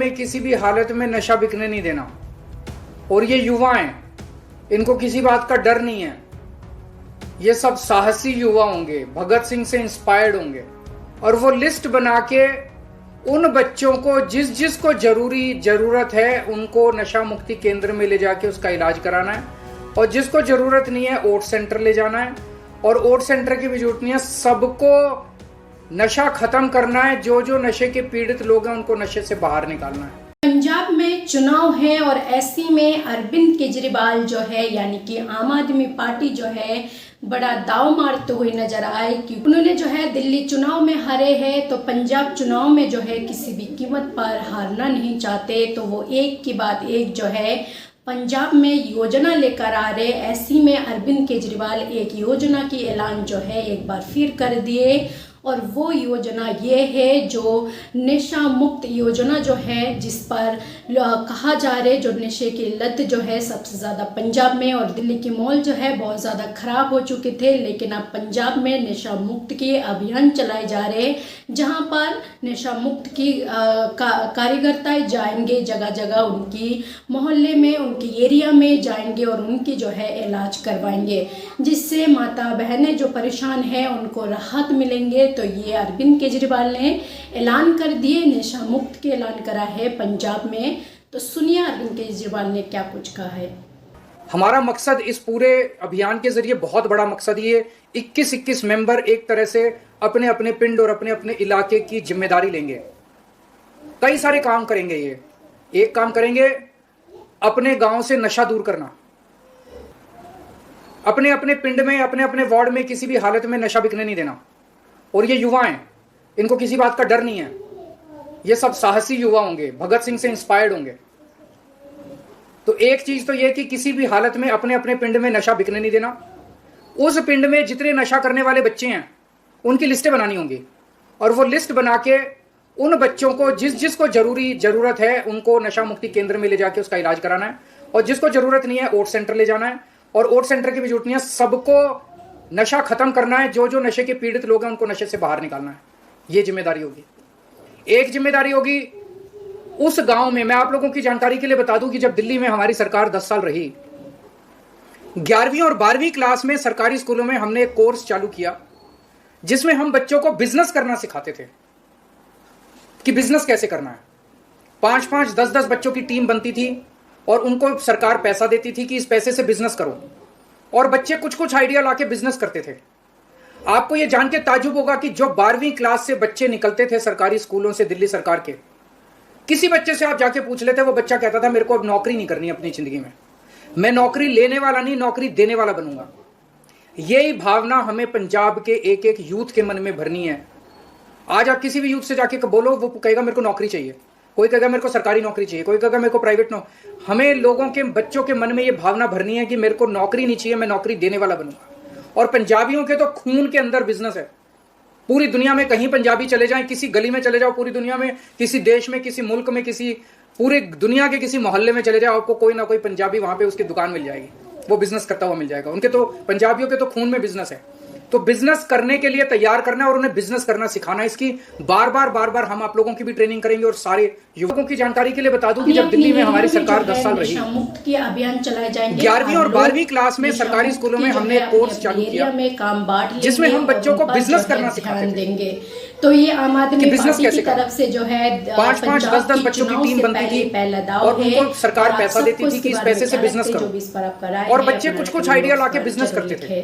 में किसी भी हालत में नशा बिकने नहीं देना। और ये युवा हैं, इनको किसी बात का डर नहीं है। ये सब साहसी युवा होंगे, भगत सिंह से इंस्पायर्ड होंगे। और वो लिस्ट बना के उन बच्चों को जिस को जरूरत है उनको नशा मुक्ति केंद्र में ले जाके उसका इलाज कराना है, और जिसको जरूरत नहीं है ओट सेंटर ले जाना है। और ओट सेंटर की भी जरूरत नहीं है, सबको नशा खत्म करना है। जो नशे के पीड़ित लोग हैं उनको नशे से बाहर निकालना है। पंजाब में चुनाव है और ऐसी में अरविंद केजरीवाल जो है यानी कि आम आदमी पार्टी जो है बड़ा दाव मारते हुए नजर आए कि उन्होंने जो है दिल्ली चुनाव में हारे हैं, तो पंजाब चुनाव में जो है किसी भी कीमत पर हारना नहीं चाहते। तो वो एक के बाद एक जो है पंजाब में योजना लेकर आ रहे। ऐसी में अरविंद केजरीवाल एक योजना की ऐलान जो है एक बार फिर कर दिए, और वो योजना ये है जो नशा मुक्त योजना जो है, जिस पर कहा जा रहा है जो नशे की लत जो है सबसे ज़्यादा पंजाब में, और दिल्ली के माहौल जो है बहुत ज़्यादा ख़राब हो चुके थे। लेकिन अब पंजाब में नशा मुक्त के अभियान चलाए जा रहे हैं, जहां पर नशा मुक्त की कार्यकर्ताएं जाएंगे जगह जगह, उनकी मोहल्ले में उनकी एरिया में जाएंगे और उनकी जो है इलाज करवाएंगे, जिससे माता बहनें जो परेशान हैं उनको राहत मिलेंगे। तो ये अरविंद केजरीवाल ने ऐलान कर दिए, नशा मुक्त के ऐलान करा है पंजाब में। तो सुनिए अरविंद केजरीवाल ने क्या कुछ कहा है। हमारा मकसद इस पूरे अभियान के जरिए बहुत बड़ा मकसद, ये 21 मेंबर एक तरह से अपने अपने पिंड और अपने अपने इलाके की जिम्मेदारी लेंगे। कई सारे काम करेंगे। ये एक काम करेंगे, अपने गांव से नशा दूर करना, अपने अपने पिंड में अपने अपने वार्ड में किसी भी हालत में नशा बिकने नहीं देना। और ये युवा हैं, इनको किसी बात का डर नहीं है। ये सब साहसी युवा होंगे, भगत सिंह से इंस्पायर्ड होंगे। तो एक चीज तो ये कि किसी भी हालत में अपने अपने पिंड में नशा बिकने नहीं देना। उस पिंड में जितने नशा करने वाले बच्चे हैं उनकी लिस्टें बनानी होंगी, और वो लिस्ट बना के उन बच्चों को जिसको जरूरत है उनको नशा मुक्ति केंद्र में ले जाके उसका इलाज कराना है, और जिसको जरूरत नहीं है ओट सेंटर ले जाना है। और ओट सेंटर की भी जरूरत नहीं है, सबको नशा खत्म करना है। जो नशे के पीड़ित लोग हैं उनको नशे से बाहर निकालना है। ये जिम्मेदारी होगी। एक जिम्मेदारी होगी उस गांव में, मैं आप लोगों की जानकारी के लिए बता दूं कि जब दिल्ली में हमारी सरकार 10 साल रही, 11वीं और 12वीं क्लास में सरकारी स्कूलों में हमने एक कोर्स चालू किया जिसमें हम बच्चों को बिजनेस करना सिखाते थे कि बिजनेस कैसे करना है। 5-5, 10-10 बच्चों की टीम बनती थी और उनको सरकार पैसा देती थी कि इस पैसे से बिजनेस करो, और बच्चे कुछ आइडिया लाके बिजनेस करते थे। आपको यह जान के ताज्जुब होगा कि जो 12वीं क्लास से बच्चे निकलते थे सरकारी स्कूलों से दिल्ली सरकार के, किसी बच्चे से आप जाके पूछ लेते, वो बच्चा कहता था मेरे को अब नौकरी नहीं करनी अपनी जिंदगी में, मैं नौकरी लेने वाला नहीं नौकरी देने वाला बनूंगा। यही भावना हमें पंजाब के एक एक यूथ के मन में भरनी है। आज आप किसी भी यूथ से जाके बोलो, वो कहेगा मेरे को नौकरी चाहिए, कोई कहेगा मेरे को सरकारी नौकरी चाहिए, कोई कहेगा मेरे को प्राइवेट नौकरी। हमें लोगों के बच्चों के मन में ये भावना भरनी है कि मेरे को नौकरी नहीं चाहिए, मैं नौकरी देने वाला बनूंगा। और पंजाबियों के तो खून के अंदर बिजनेस है। पूरी दुनिया में कहीं पंजाबी चले जाएं, किसी गली में चले जाओ, पूरी दुनिया में किसी देश में, किसी मुल्क में, किसी पूरे दुनिया के किसी मोहल्ले में चले जाओ, आपको कोई ना कोई पंजाबी वहां पे उसकी दुकान मिल जाएगी, वो बिजनेस करता हुआ मिल जाएगा। उनके तो पंजाबियों के तो खून में बिजनेस है। तो बिजनेस करने के लिए तैयार करना और उन्हें बिजनेस करना सिखाना, इसकी बार बार हम आप लोगों की भी ट्रेनिंग करेंगे। और सारे युवकों की जानकारी के लिए बता दूं कि जब दिल्ली में हमारी सरकार 10 साल रही, मुक्त के अभियान चलाए जाएंगे। 11वीं और 12वीं क्लास में सरकारी स्कूलों में हमने एक कोर्स चालू किया में काम बांट जिसमें हम बच्चों को बिजनेस करना सिखाते देंगे। तो ये आम आदमी पार्टी की तरफ से जो है 5-5, 10-10 बच्चों की टीम बनती थी और उनको सरकार पैसा देती थी कि इस पैसे से बिजनेस करो, और बच्चे कुछ आइडिया लाके बिजनेस करते थे।